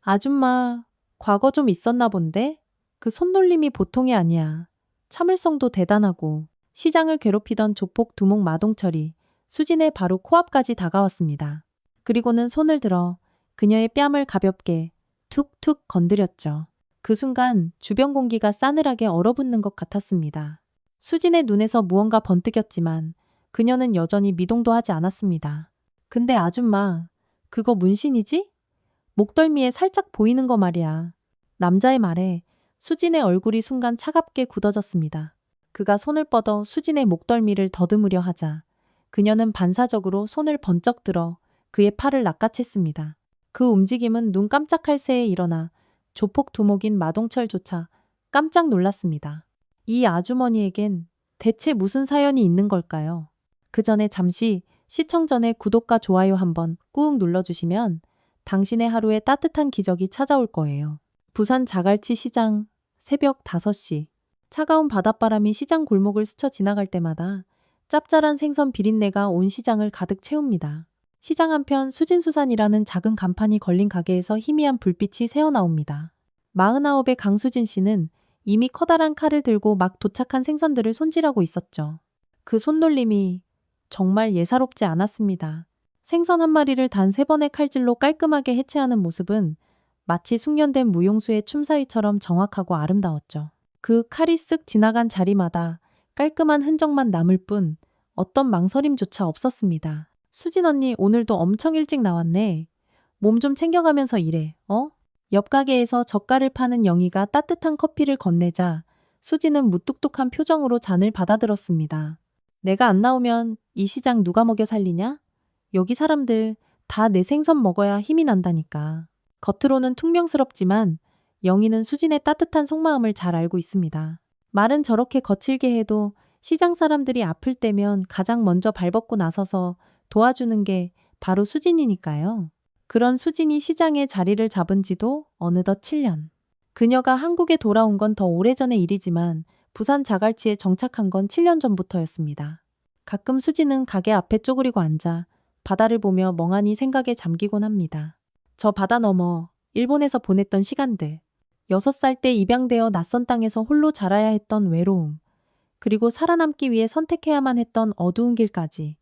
아줌마, 과거 좀 있었나 본데? 그 손놀림이 보통이 아니야. 참을성도 대단하고 시장을 괴롭히던 조폭 두목 마동철이 수진의 바로 코앞까지 다가왔습니다. 그리고는 손을 들어 그녀의 뺨을 가볍게 툭툭 건드렸죠. 그 순간 주변 공기가 싸늘하게 얼어붙는 것 같았습니다. 수진의 눈에서 무언가 번뜩였지만 그녀는 여전히 미동도 하지 않았습니다. 근데 아줌마, 그거 문신이지? 목덜미에 살짝 보이는 거 말이야. 남자의 말에 수진의 얼굴이 순간 차갑게 굳어졌습니다. 그가 손을 뻗어 수진의 목덜미를 더듬으려 하자 그녀는 반사적으로 손을 번쩍 들어 그의 팔을 낚아챘습니다. 그 움직임은 눈 깜짝할 새에 일어나 조폭 두목인 마동철조차 깜짝 놀랐습니다. 이 아주머니에겐 대체 무슨 사연이 있는 걸까요? 그 전에 잠시 시청 전에 구독과 좋아요 한번 꾹 눌러주시면 당신의 하루에 따뜻한 기적이 찾아올 거예요. 부산 자갈치 시장 새벽 5시. 차가운 바닷바람이 시장 골목을 스쳐 지나갈 때마다 짭짤한 생선 비린내가 온 시장을 가득 채웁니다. 시장 한편 수진수산이라는 작은 간판이 걸린 가게에서 희미한 불빛이 새어나옵니다. 49의 강수진 씨는 이미 커다란 칼을 들고 막 도착한 생선들을 손질하고 있었죠. 그 손놀림이 정말 예사롭지 않았습니다. 생선 한 마리를 단 3번의 칼질로 깔끔하게 해체하는 모습은 마치 숙련된 무용수의 춤사위처럼 정확하고 아름다웠죠. 그 칼이 쓱 지나간 자리마다 깔끔한 흔적만 남을 뿐 어떤 망설임조차 없었습니다. 수진 언니 오늘도 엄청 일찍 나왔네. 몸 좀 챙겨가면서 일해, 어? 옆 가게에서 젓갈을 파는 영희가 따뜻한 커피를 건네자 수진은 무뚝뚝한 표정으로 잔을 받아들었습니다. 내가 안 나오면 이 시장 누가 먹여 살리냐? 여기 사람들 다 내 생선 먹어야 힘이 난다니까. 겉으로는 퉁명스럽지만 영희는 수진의 따뜻한 속마음을 잘 알고 있습니다. 말은 저렇게 거칠게 해도 시장 사람들이 아플 때면 가장 먼저 발벗고 나서서 도와주는 게 바로 수진이니까요. 그런 수진이 시장에 자리를 잡은 지도 어느덧 7년. 그녀가 한국에 돌아온 건 더 오래전의 일이지만 부산 자갈치에 정착한 건 7년 전부터였습니다. 가끔 수진은 가게 앞에 쪼그리고 앉아 바다를 보며 멍하니 생각에 잠기곤 합니다. 저 바다 너머 일본에서 보냈던 시간들. 6살 때 입양되어 낯선 땅에서 홀로 자라야 했던 외로움. 그리고 살아남기 위해 선택해야만 했던 어두운 길까지.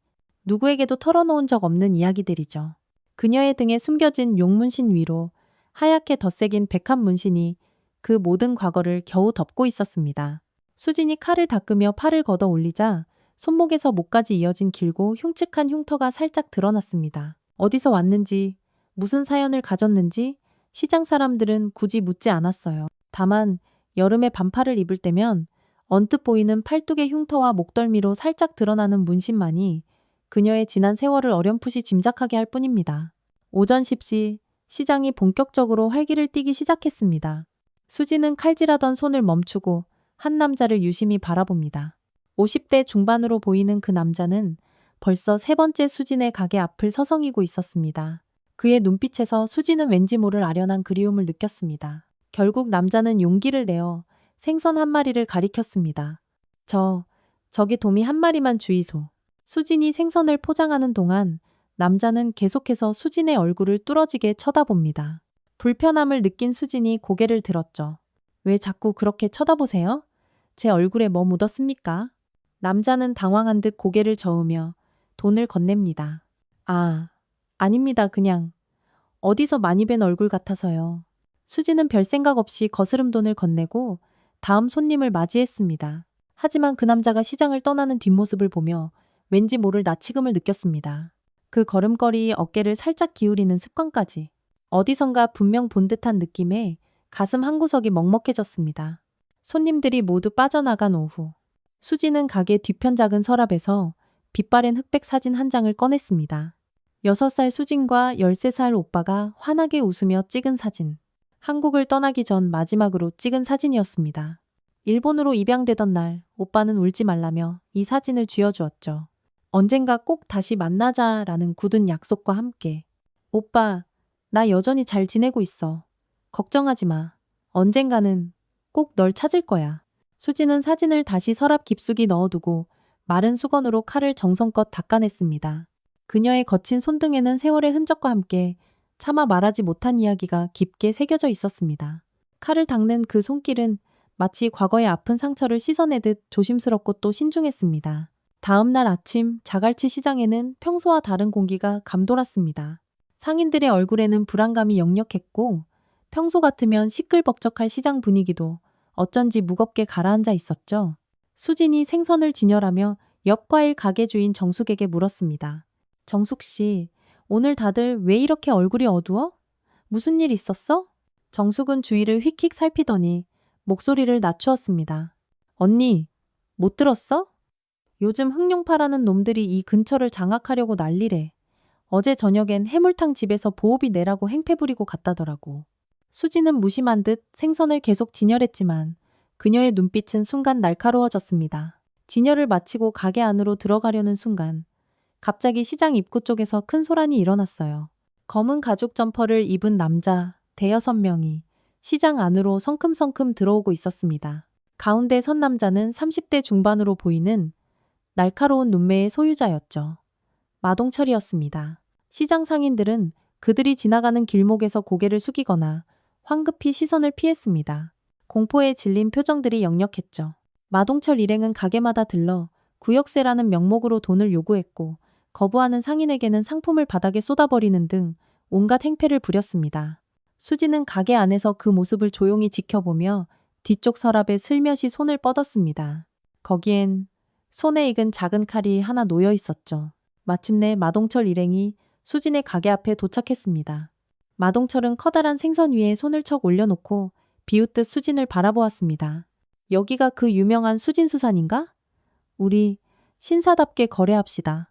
누구에게도 털어놓은 적 없는 이야기들이죠. 그녀의 등에 숨겨진 용문신 위로 하얗게 덧새긴 백합 문신이 그 모든 과거를 겨우 덮고 있었습니다. 수진이 칼을 닦으며 팔을 걷어 올리자 손목에서 목까지 이어진 길고 흉측한 흉터가 살짝 드러났습니다. 어디서 왔는지, 무슨 사연을 가졌는지 시장 사람들은 굳이 묻지 않았어요. 다만 여름에 반팔을 입을 때면 언뜻 보이는 팔뚝의 흉터와 목덜미로 살짝 드러나는 문신만이 그녀의 지난 세월을 어렴풋이 짐작하게 할 뿐입니다. 오전 10시 시장이 본격적으로 활기를 띠기 시작했습니다. 수지는 칼질하던 손을 멈추고 한 남자를 유심히 바라봅니다. 50대 중반으로 보이는 그 남자는 벌써 3번째 수진의 가게 앞을 서성이고 있었습니다. 그의 눈빛에서 수지는 왠지 모를 아련한 그리움을 느꼈습니다. 결국 남자는 용기를 내어 생선 한 마리를 가리켰습니다. 저기 도미 한 마리만 주이소. 수진이 생선을 포장하는 동안 남자는 계속해서 수진의 얼굴을 뚫어지게 쳐다봅니다. 불편함을 느낀 수진이 고개를 들었죠. 왜 자꾸 그렇게 쳐다보세요? 제 얼굴에 뭐 묻었습니까? 남자는 당황한 듯 고개를 저으며 돈을 건넵니다. 아닙니다. 그냥 어디서 많이 뵌 얼굴 같아서요. 수지는 별 생각 없이 거스름 돈을 건네고 다음 손님을 맞이했습니다. 하지만 그 남자가 시장을 떠나는 뒷모습을 보며 왠지 모를 나치금을 느꼈습니다. 그 걸음걸이 어깨를 살짝 기울이는 습관까지 어디선가 분명 본 듯한 느낌에 가슴 한구석이 먹먹해졌습니다. 손님들이 모두 빠져나간 오후. 수지는 가게 뒤편 작은 서랍에서 빛바랜 흑백 사진 한 장을 꺼냈습니다. 6살 수진과 13살 오빠가 환하게 웃으며 찍은 사진. 한국을 떠나기 전 마지막으로 찍은 사진이었습니다. 일본으로 입양되던 날 오빠는 울지 말라며 이 사진을 쥐어주었죠. 언젠가 꼭 다시 만나자라는 굳은 약속과 함께. 오빠, 나 여전히 잘 지내고 있어. 걱정하지 마. 언젠가는 꼭 널 찾을 거야. 수지는 사진을 다시 서랍 깊숙이 넣어두고 마른 수건으로 칼을 정성껏 닦아냈습니다. 그녀의 거친 손등에는 세월의 흔적과 함께 차마 말하지 못한 이야기가 깊게 새겨져 있었습니다. 칼을 닦는 그 손길은 마치 과거의 아픈 상처를 씻어내듯 조심스럽고 또 신중했습니다. 다음 날 아침 자갈치 시장에는 평소와 다른 공기가 감돌았습니다. 상인들의 얼굴에는 불안감이 역력했고 평소 같으면 시끌벅적할 시장 분위기도 어쩐지 무겁게 가라앉아 있었죠. 수진이 생선을 진열하며 옆 과일 가게 주인 정숙에게 물었습니다. 정숙 씨, 오늘 다들 왜 이렇게 얼굴이 어두워? 무슨 일 있었어? 정숙은 주위를 휙휙 살피더니 목소리를 낮추었습니다. 언니, 못 들었어? 요즘 흑룡파라는 놈들이 이 근처를 장악하려고 난리래. 어제 저녁엔 해물탕 집에서 보호비 내라고 행패 부리고 갔다더라고. 수지는 무심한 듯 생선을 계속 진열했지만 그녀의 눈빛은 순간 날카로워졌습니다. 진열을 마치고 가게 안으로 들어가려는 순간 갑자기 시장 입구 쪽에서 큰 소란이 일어났어요. 검은 가죽 점퍼를 입은 남자 대여섯 명이 시장 안으로 성큼성큼 들어오고 있었습니다. 가운데 선 남자는 30대 중반으로 보이는 날카로운 눈매의 소유자였죠. 마동철이었습니다. 시장 상인들은 그들이 지나가는 길목에서 고개를 숙이거나 황급히 시선을 피했습니다. 공포에 질린 표정들이 역력했죠. 마동철 일행은 가게마다 들러 구역세라는 명목으로 돈을 요구했고 거부하는 상인에게는 상품을 바닥에 쏟아버리는 등 온갖 행패를 부렸습니다. 수지는 가게 안에서 그 모습을 조용히 지켜보며 뒤쪽 서랍에 슬며시 손을 뻗었습니다. 거기엔 손에 익은 작은 칼이 하나 놓여 있었죠. 마침내 마동철 일행이 수진의 가게 앞에 도착했습니다. 마동철은 커다란 생선 위에 손을 척 올려놓고 비웃듯 수진을 바라보았습니다. 여기가 그 유명한 수진수산인가? 우리 신사답게 거래합시다.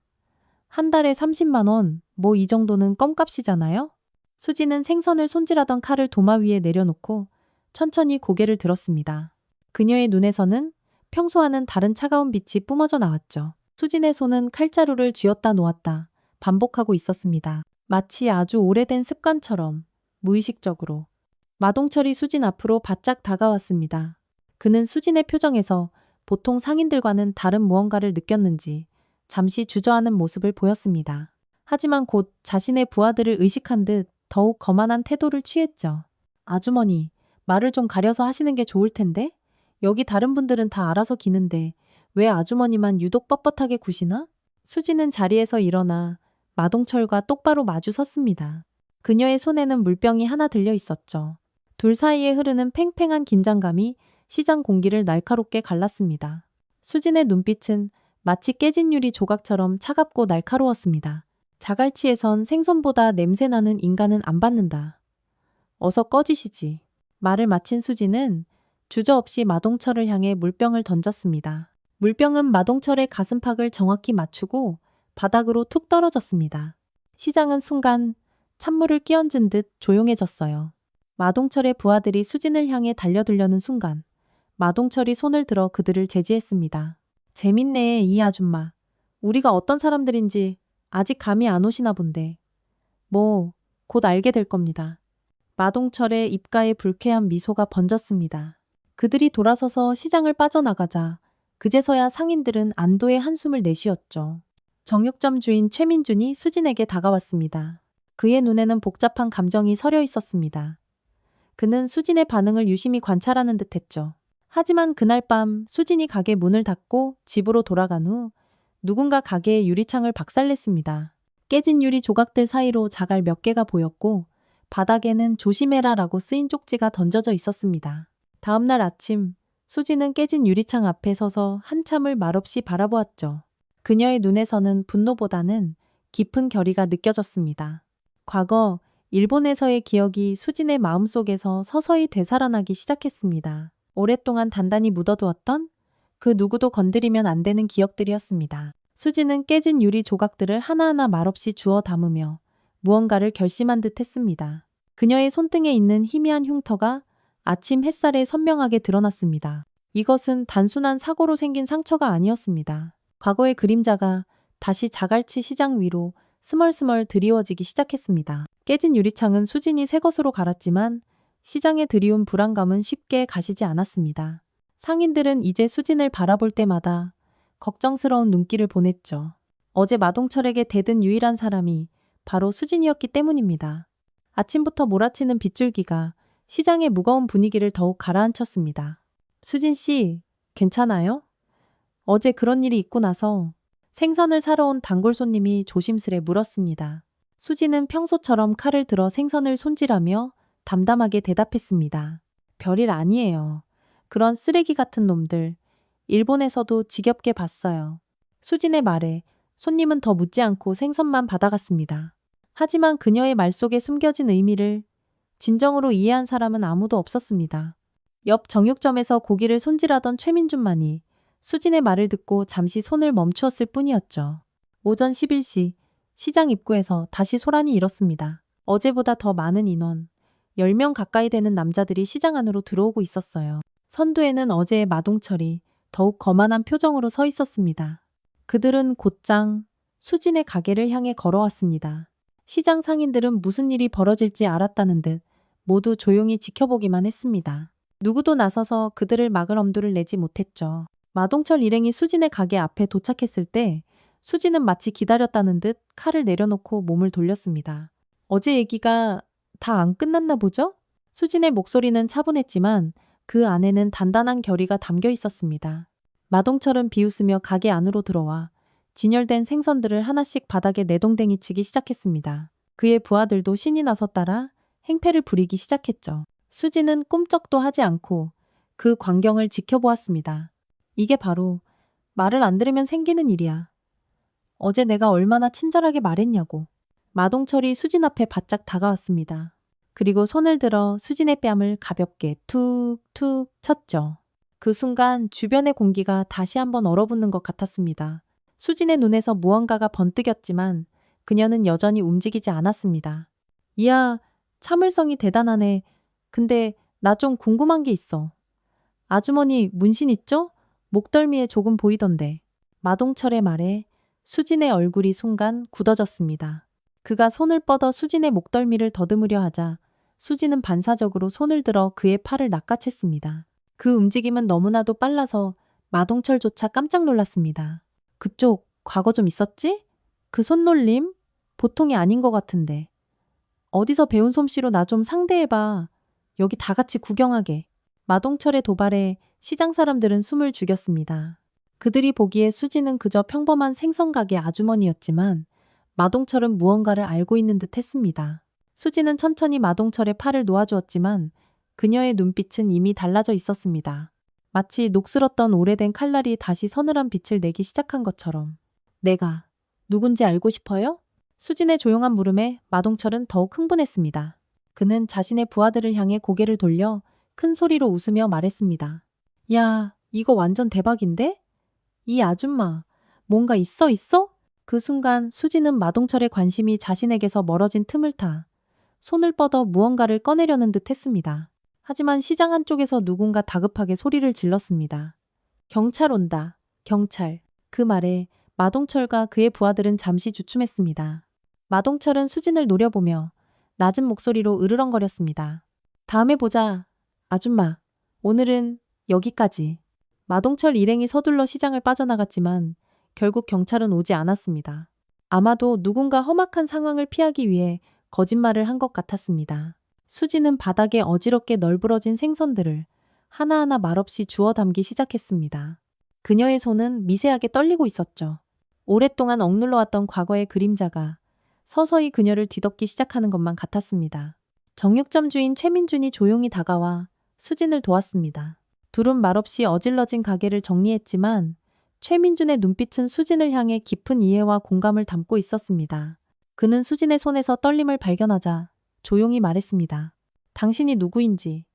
한 달에 30만 원, 뭐 이 정도는 껌값이잖아요? 수진은 생선을 손질하던 칼을 도마 위에 내려놓고 천천히 고개를 들었습니다. 그녀의 눈에서는 평소와는 다른 차가운 빛이 뿜어져 나왔죠. 수진의 손은 칼자루를 쥐었다 놓았다 반복하고 있었습니다. 마치 아주 오래된 습관처럼 무의식적으로. 마동철이 수진 앞으로 바짝 다가왔습니다. 그는 수진의 표정에서 보통 상인들과는 다른 무언가를 느꼈는지 잠시 주저하는 모습을 보였습니다. 하지만 곧 자신의 부하들을 의식한 듯 더욱 거만한 태도를 취했죠. 아주머니, 말을 좀 가려서 하시는 게 좋을 텐데? 여기 다른 분들은 다 알아서 기는데 왜 아주머니만 유독 뻣뻣하게 구시나? 수지는 자리에서 일어나 마동철과 똑바로 마주 섰습니다. 그녀의 손에는 물병이 하나 들려 있었죠. 둘 사이에 흐르는 팽팽한 긴장감이 시장 공기를 날카롭게 갈랐습니다. 수진의 눈빛은 마치 깨진 유리 조각처럼 차갑고 날카로웠습니다. 자갈치에선 생선보다 냄새나는 인간은 안 받는다. 어서 꺼지시지. 말을 마친 수진은 주저없이 마동철을 향해 물병을 던졌습니다. 물병은 마동철의 가슴팍을 정확히 맞추고 바닥으로 툭 떨어졌습니다. 시장은 순간 찬물을 끼얹은 듯 조용해졌어요. 마동철의 부하들이 수진을 향해 달려들려는 순간 마동철이 손을 들어 그들을 제지했습니다. 재밌네, 이 아줌마. 우리가 어떤 사람들인지 아직 감이 안 오시나 본데. 뭐, 곧 알게 될 겁니다. 마동철의 입가에 불쾌한 미소가 번졌습니다. 그들이 돌아서서 시장을 빠져나가자 그제서야 상인들은 안도의 한숨을 내쉬었죠. 정육점 주인 최민준이 수진에게 다가왔습니다. 그의 눈에는 복잡한 감정이 서려 있었습니다. 그는 수진의 반응을 유심히 관찰하는 듯했죠. 하지만 그날 밤 수진이 가게 문을 닫고 집으로 돌아간 후 누군가 가게의 유리창을 박살냈습니다. 깨진 유리 조각들 사이로 자갈 몇 개가 보였고 바닥에는 조심해라라고 쓰인 쪽지가 던져져 있었습니다. 다음 날 아침 수진은 깨진 유리창 앞에 서서 한참을 말없이 바라보았죠. 그녀의 눈에서는 분노보다는 깊은 결의가 느껴졌습니다. 과거 일본에서의 기억이 수진의 마음속에서 서서히 되살아나기 시작했습니다. 오랫동안 단단히 묻어두었던 그 누구도 건드리면 안 되는 기억들이었습니다. 수진은 깨진 유리 조각들을 하나하나 말없이 주워 담으며 무언가를 결심한 듯 했습니다. 그녀의 손등에 있는 희미한 흉터가 아침 햇살에 선명하게 드러났습니다. 이것은 단순한 사고로 생긴 상처가 아니었습니다. 과거의 그림자가 다시 자갈치 시장 위로 스멀스멀 드리워지기 시작했습니다. 깨진 유리창은 수진이 새 것으로 갈았지만 시장에 드리운 불안감은 쉽게 가시지 않았습니다. 상인들은 이제 수진을 바라볼 때마다 걱정스러운 눈길을 보냈죠. 어제 마동철에게 대든 유일한 사람이 바로 수진이었기 때문입니다. 아침부터 몰아치는 빗줄기가 시장의 무거운 분위기를 더욱 가라앉혔습니다. 수진 씨, 괜찮아요? 어제 그런 일이 있고 나서 생선을 사러 온 단골 손님이 조심스레 물었습니다. 수지는 평소처럼 칼을 들어 생선을 손질하며 담담하게 대답했습니다. 별일 아니에요. 그런 쓰레기 같은 놈들. 일본에서도 지겹게 봤어요. 수진의 말에 손님은 더 묻지 않고 생선만 받아갔습니다. 하지만 그녀의 말 속에 숨겨진 의미를 진정으로 이해한 사람은 아무도 없었습니다. 옆 정육점에서 고기를 손질하던 최민준만이 수진의 말을 듣고 잠시 손을 멈추었을 뿐이었죠. 오전 11시 시장 입구에서 다시 소란이 일었습니다. 어제보다 더 많은 인원, 10명 가까이 되는 남자들이 시장 안으로 들어오고 있었어요. 선두에는 어제의 마동철이 더욱 거만한 표정으로 서 있었습니다. 그들은 곧장 수진의 가게를 향해 걸어왔습니다. 시장 상인들은 무슨 일이 벌어질지 알았다는 듯 모두 조용히 지켜보기만 했습니다. 누구도 나서서 그들을 막을 엄두를 내지 못했죠. 마동철 일행이 수진의 가게 앞에 도착했을 때 수진은 마치 기다렸다는 듯 칼을 내려놓고 몸을 돌렸습니다. 어제 얘기가 다 안 끝났나 보죠? 수진의 목소리는 차분했지만 그 안에는 단단한 결의가 담겨 있었습니다. 마동철은 비웃으며 가게 안으로 들어와 진열된 생선들을 하나씩 바닥에 내동댕이 치기 시작했습니다. 그의 부하들도 신이 나서 따라 행패를 부리기 시작했죠. 수진은 꿈쩍도 하지 않고 그 광경을 지켜보았습니다. 이게 바로 말을 안 들으면 생기는 일이야. 어제 내가 얼마나 친절하게 말했냐고. 마동철이 수진 앞에 바짝 다가왔습니다. 그리고 손을 들어 수진의 뺨을 가볍게 툭툭 쳤죠. 그 순간 주변의 공기가 다시 한번 얼어붙는 것 같았습니다. 수진의 눈에서 무언가가 번뜩였지만 그녀는 여전히 움직이지 않았습니다. 이야, 참을성이 대단하네. 근데 나 좀 궁금한 게 있어. 아주머니 문신 있죠? 목덜미에 조금 보이던데. 마동철의 말에 수진의 얼굴이 순간 굳어졌습니다. 그가 손을 뻗어 수진의 목덜미를 더듬으려 하자 수진은 반사적으로 손을 들어 그의 팔을 낚아챘습니다. 그 움직임은 너무나도 빨라서 마동철조차 깜짝 놀랐습니다. 그쪽 과거 좀 있었지? 그 손놀림? 보통이 아닌 것 같은데. 어디서 배운 솜씨로 나 좀 상대해봐. 여기 다 같이 구경하게. 마동철의 도발에 시장 사람들은 숨을 죽였습니다. 그들이 보기에 수지는 그저 평범한 생선가게 아주머니였지만 마동철은 무언가를 알고 있는 듯 했습니다. 수지는 천천히 마동철의 팔을 놓아주었지만 그녀의 눈빛은 이미 달라져 있었습니다. 마치 녹슬었던 오래된 칼날이 다시 서늘한 빛을 내기 시작한 것처럼. 내가 누군지 알고 싶어요? 수진의 조용한 물음에 마동철은 더욱 흥분했습니다. 그는 자신의 부하들을 향해 고개를 돌려 큰 소리로 웃으며 말했습니다. 야, 이거 완전 대박인데? 이 아줌마, 뭔가 있어? 그 순간 수지는 마동철의 관심이 자신에게서 멀어진 틈을 타 손을 뻗어 무언가를 꺼내려는 듯 했습니다. 하지만 시장 한쪽에서 누군가 다급하게 소리를 질렀습니다. 경찰 온다. 경찰. 그 말에 마동철과 그의 부하들은 잠시 주춤했습니다. 마동철은 수진을 노려보며 낮은 목소리로 으르렁거렸습니다. 다음에 보자. 아줌마. 오늘은 여기까지. 마동철 일행이 서둘러 시장을 빠져나갔지만 결국 경찰은 오지 않았습니다. 아마도 누군가 험악한 상황을 피하기 위해 거짓말을 한 것 같았습니다. 수지는 바닥에 어지럽게 널브러진 생선들을 하나하나 말없이 주워 담기 시작했습니다. 그녀의 손은 미세하게 떨리고 있었죠. 오랫동안 억눌러왔던 과거의 그림자가 서서히 그녀를 뒤덮기 시작하는 것만 같았습니다. 정육점 주인 최민준이 조용히 다가와 수진을 도왔습니다. 둘은 말없이 어질러진 가게를 정리했지만 최민준의 눈빛은 수진을 향해 깊은 이해와 공감을 담고 있었습니다. 그는 수진의 손에서 떨림을 발견하자 조용히 말했습니다. 당신이 누구인지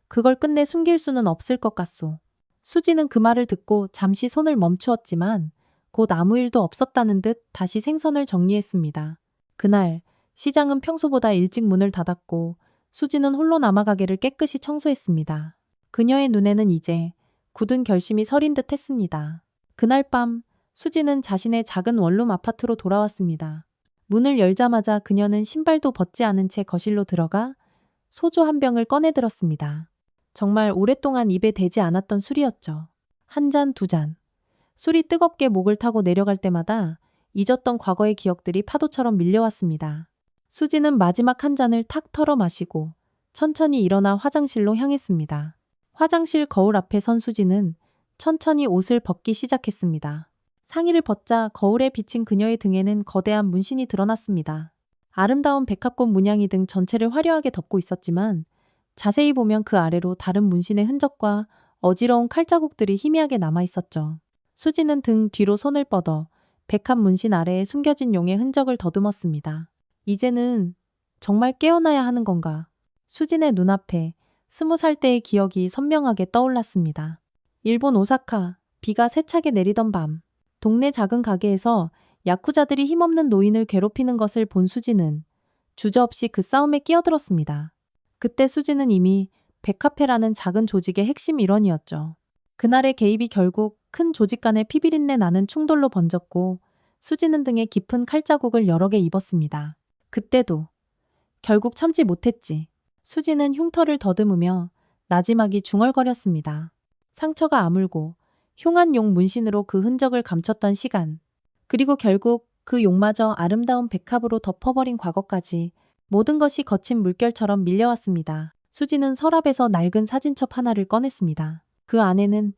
그걸 끝내 숨길 수는 없을 것 같소. 수진은 그 말을 듣고 잠시 손을 멈추었지만 곧 아무 일도 없었다는 듯 다시 생선을 정리했습니다. 그날 시장은 평소보다 일찍 문을 닫았고 수진은 홀로 남아 가게를 깨끗이 청소했습니다. 그녀의 눈에는 이제 굳은 결심이 서린 듯 했습니다. 그날 밤 수진은 자신의 작은 원룸 아파트로 돌아왔습니다. 문을 열자마자 그녀는 신발도 벗지 않은 채 거실로 들어가 소주 한 병을 꺼내 들었습니다. 정말 오랫동안 입에 대지 않았던 술이었죠. 한 잔, 두 잔. 술이 뜨겁게 목을 타고 내려갈 때마다 잊었던 과거의 기억들이 파도처럼 밀려왔습니다. 수지는 마지막 한 잔을 탁 털어 마시고 천천히 일어나 화장실로 향했습니다. 화장실 거울 앞에 선 수지는 천천히 옷을 벗기 시작했습니다. 상의를 벗자 거울에 비친 그녀의 등에는 거대한 문신이 드러났습니다. 아름다운 백합꽃 문양이 등 전체를 화려하게 덮고 있었지만 자세히 보면 그 아래로 다른 문신의 흔적과 어지러운 칼자국들이 희미하게 남아 있었죠. 수지는 등 뒤로 손을 뻗어 백합 문신 아래에 숨겨진 용의 흔적을 더듬었습니다. 이제는 정말 깨어나야 하는 건가? 수진의 눈앞에 20살 때의 기억이 선명하게 떠올랐습니다. 일본 오사카, 비가 세차게 내리던 밤, 동네 작은 가게에서 야쿠자들이 힘없는 노인을 괴롭히는 것을 본 수지는 주저없이 그 싸움에 끼어들었습니다. 그때 수지는 이미 백카페라는 작은 조직의 핵심 일원이었죠. 그날의 개입이 결국 큰 조직 간의 피비린내 나는 충돌로 번졌고 수지는 등에 깊은 칼자국을 여러 개 입었습니다. 그때도 결국 참지 못했지. 수지는 흉터를 더듬으며 나지막이 중얼거렸습니다. 상처가 아물고 흉한 용 문신으로 그 흔적을 감췄던 시간. 그리고 결국 그 용마저 아름다운 백합으로 덮어버린 과거까지 모든 것이 거친 물결처럼 밀려왔습니다. 수지는 서랍에서 낡은 사진첩 하나를 꺼냈습니다. 그 안에는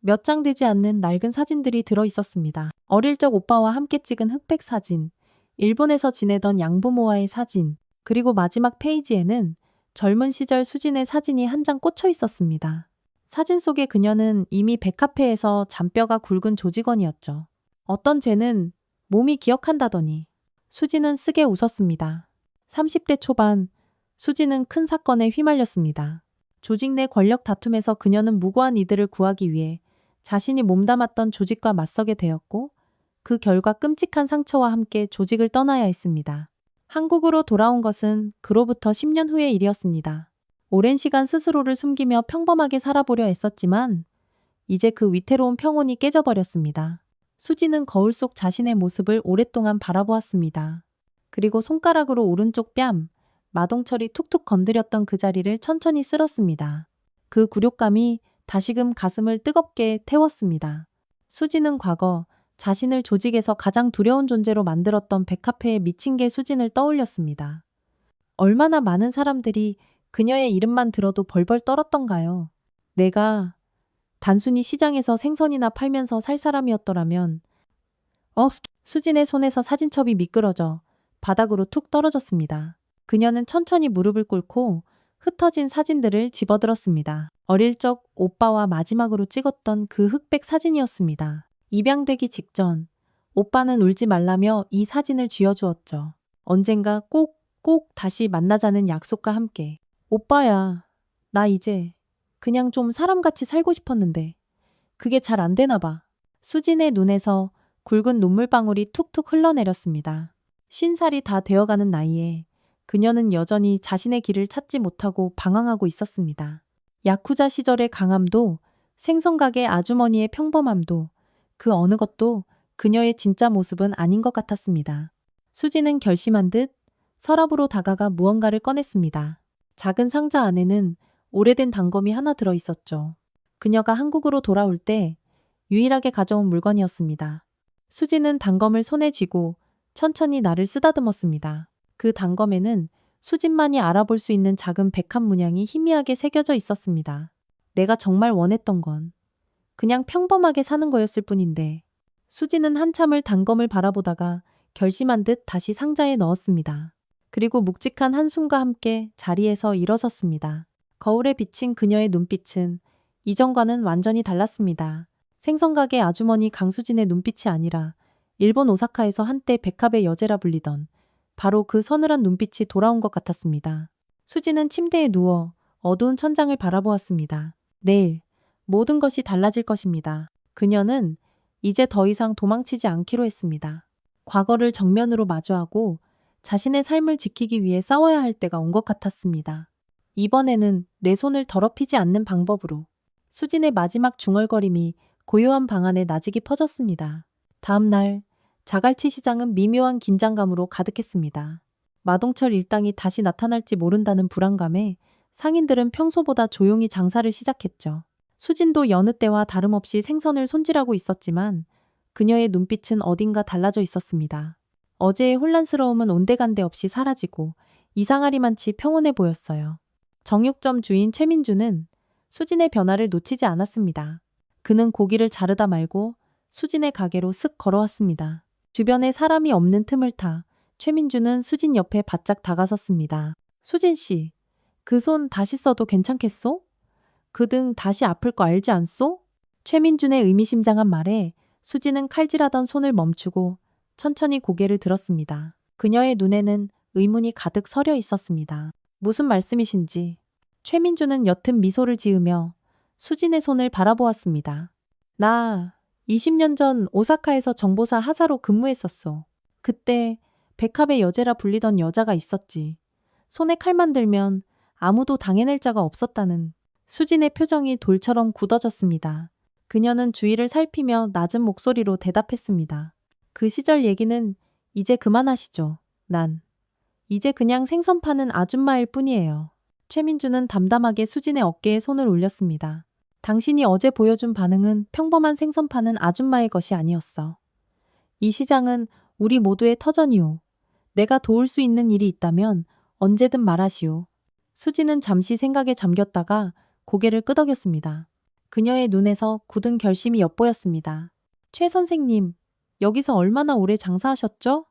몇 장 되지 않는 낡은 사진들이 들어있었습니다. 어릴 적 오빠와 함께 찍은 흑백 사진, 일본에서 지내던 양부모와의 사진, 그리고 마지막 페이지에는 젊은 시절 수진의 사진이 한 장 꽂혀 있었습니다. 사진 속의 그녀는 이미 백카페에서 잔뼈가 굵은 조직원이었죠. 어떤 죄는 몸이 기억한다더니 수지는 쓰게 웃었습니다. 30대 초반 수지는 큰 사건에 휘말렸습니다. 조직 내 권력 다툼에서 그녀는 무고한 이들을 구하기 위해 자신이 몸담았던 조직과 맞서게 되었고 그 결과 끔찍한 상처와 함께 조직을 떠나야 했습니다. 한국으로 돌아온 것은 그로부터 10년 후의 일이었습니다. 오랜 시간 스스로를 숨기며 평범하게 살아보려 애썼지만 이제 그 위태로운 평온이 깨져버렸습니다. 수지는 거울 속 자신의 모습을 오랫동안 바라보았습니다. 그리고 손가락으로 오른쪽 뺨, 마동철이 툭툭 건드렸던 그 자리를 천천히 쓸었습니다. 그 굴욕감이 다시금 가슴을 뜨겁게 태웠습니다. 수지는 과거 자신을 조직에서 가장 두려운 존재로 만들었던 백카페의 미친 개 수진을 떠올렸습니다. 얼마나 많은 사람들이 그녀의 이름만 들어도 벌벌 떨었던가요? 내가 단순히 시장에서 생선이나 팔면서 살 사람이었더라면 수진의 손에서 사진첩이 미끄러져 바닥으로 툭 떨어졌습니다. 그녀는 천천히 무릎을 꿇고 흩어진 사진들을 집어들었습니다. 어릴 적 오빠와 마지막으로 찍었던 그 흑백 사진이었습니다. 입양되기 직전 오빠는 울지 말라며 이 사진을 쥐어주었죠. 언젠가 꼭 다시 만나자는 약속과 함께. 오빠야, 나 이제 그냥 좀 사람같이 살고 싶었는데 그게 잘 안 되나 봐. 수진의 눈에서 굵은 눈물방울이 툭툭 흘러내렸습니다. 50살이 다 되어가는 나이에 그녀는 여전히 자신의 길을 찾지 못하고 방황하고 있었습니다. 야쿠자 시절의 강함도 생선가게 아주머니의 평범함도 그 어느 것도 그녀의 진짜 모습은 아닌 것 같았습니다. 수지는 결심한 듯 서랍으로 다가가 무언가를 꺼냈습니다. 작은 상자 안에는 오래된 단검이 하나 들어 있었죠. 그녀가 한국으로 돌아올 때 유일하게 가져온 물건이었습니다. 수지는 단검을 손에 쥐고 천천히 나를 쓰다듬었습니다. 그 단검에는 수진만이 알아볼 수 있는 작은 백합 문양이 희미하게 새겨져 있었습니다. 내가 정말 원했던 건 그냥 평범하게 사는 거였을 뿐인데. 수지는 한참을 단검을 바라보다가 결심한 듯 다시 상자에 넣었습니다. 그리고 묵직한 한숨과 함께 자리에서 일어섰습니다. 거울에 비친 그녀의 눈빛은 이전과는 완전히 달랐습니다. 생선가게 아주머니 강수진의 눈빛이 아니라 일본 오사카에서 한때 백합의 여제라 불리던 바로 그 서늘한 눈빛이 돌아온 것 같았습니다. 수지는 침대에 누워 어두운 천장을 바라보았습니다. 내일 모든 것이 달라질 것입니다. 그녀는 이제 더 이상 도망치지 않기로 했습니다. 과거를 정면으로 마주하고 자신의 삶을 지키기 위해 싸워야 할 때가 온 것 같았습니다. 이번에는 내 손을 더럽히지 않는 방법으로. 수진의 마지막 중얼거림이 고요한 방 안에 나직이 퍼졌습니다. 다음 날 자갈치 시장은 미묘한 긴장감으로 가득했습니다. 마동철 일당이 다시 나타날지 모른다는 불안감에 상인들은 평소보다 조용히 장사를 시작했죠. 수진도 여느 때와 다름없이 생선을 손질하고 있었지만 그녀의 눈빛은 어딘가 달라져 있었습니다. 어제의 혼란스러움은 온데간데 없이 사라지고 이상하리만치 평온해 보였어요. 정육점 주인 최민주는 수진의 변화를 놓치지 않았습니다. 그는 고기를 자르다 말고 수진의 가게로 슥 걸어왔습니다. 주변에 사람이 없는 틈을 타 최민주는 수진 옆에 바짝 다가섰습니다. 수진 씨, 그 손 다시 써도 괜찮겠소? 그 등 다시 아플 거 알지 않소? 최민준의 의미심장한 말에 수진은 칼질하던 손을 멈추고 천천히 고개를 들었습니다. 그녀의 눈에는 의문이 가득 서려 있었습니다. 무슨 말씀이신지. 최민주는 옅은 미소를 지으며 수진의 손을 바라보았습니다. 나 20년 전 오사카에서 정보사 하사로 근무했었소. 그때 백합의 여제라 불리던 여자가 있었지. 손에 칼만 들면 아무도 당해낼 자가 없었다는. 수진의 표정이 돌처럼 굳어졌습니다. 그녀는 주위를 살피며 낮은 목소리로 대답했습니다. 그 시절 얘기는 이제 그만하시죠. 난 이제 그냥 생선 파는 아줌마일 뿐이에요. 최민주는 담담하게 수진의 어깨에 손을 올렸습니다. 당신이 어제 보여준 반응은 평범한 생선 파는 아줌마의 것이 아니었어. 이 시장은 우리 모두의 터전이오. 내가 도울 수 있는 일이 있다면 언제든 말하시오. 수진은 잠시 생각에 잠겼다가 고개를 끄덕였습니다. 그녀의 눈에서 굳은 결심이 엿보였습니다. 최 선생님, 여기서 얼마나 오래 장사하셨죠?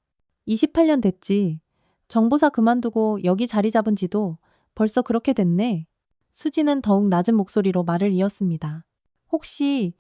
28년 됐지. 정보사 그만두고 여기 자리 잡은 지도 벌써 그렇게 됐네. 수지는 더욱 낮은 목소리로 말을 이었습니다. 혹시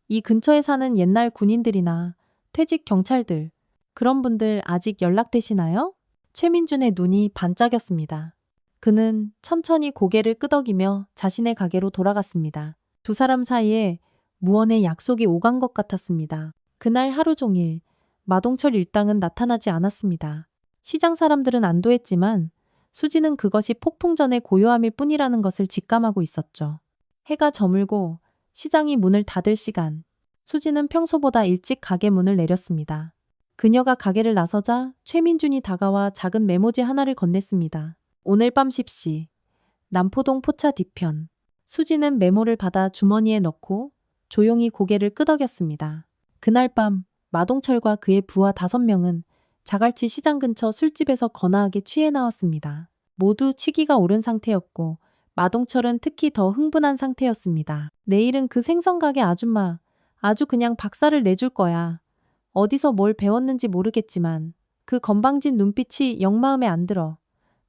이 근처에 사는 옛날 군인들이나 퇴직 경찰들, 그런 분들 아직 연락되시나요? 최민준의 눈이 반짝였습니다. 그는 천천히 고개를 끄덕이며 자신의 가게로 돌아갔습니다. 두 사람 사이에 무언의 약속이 오간 것 같았습니다. 그날 하루 종일 마동철 일당은 나타나지 않았습니다. 시장 사람들은 안도했지만 수지는 그것이 폭풍전의 고요함일 뿐이라는 것을 직감하고 있었죠. 해가 저물고 시장이 문을 닫을 시간, 수지는 평소보다 일찍 가게 문을 내렸습니다. 그녀가 가게를 나서자 최민준이 다가와 작은 메모지 하나를 건넸습니다. 오늘 밤 10시, 남포동 포차 뒤편. 수지는 메모를 받아 주머니에 넣고 조용히 고개를 끄덕였습니다. 그날 밤 마동철과 그의 부하 5명은 자갈치 시장 근처 술집에서 거나하게 취해 나왔습니다. 모두 취기가 오른 상태였고 마동철은 특히 더 흥분한 상태였습니다. 내일은 그 생선 가게 아줌마 아주 그냥 박살을 내줄 거야. 어디서 뭘 배웠는지 모르겠지만 그 건방진 눈빛이 영 마음에 안 들어.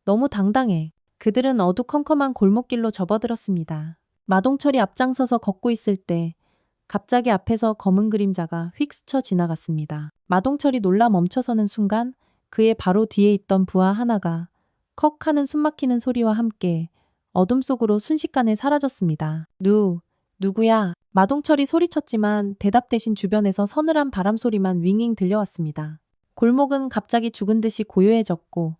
너무 당당해. 그들은 어두컴컴한 골목길로 접어들었습니다. 마동철이 앞장서서 걷고 있을 때 갑자기 앞에서 검은 그림자가 휙 스쳐 지나갔습니다. 마동철이 놀라 멈춰서는 순간 그의 바로 뒤에 있던 부하 하나가 컥 하는 숨막히는 소리와 함께 어둠 속으로 순식간에 사라졌습니다. 누구야? 마동철이 소리쳤지만 대답 대신 주변에서 서늘한 바람소리만 윙윙 들려왔습니다. 골목은 갑자기 죽은 듯이 고요해졌고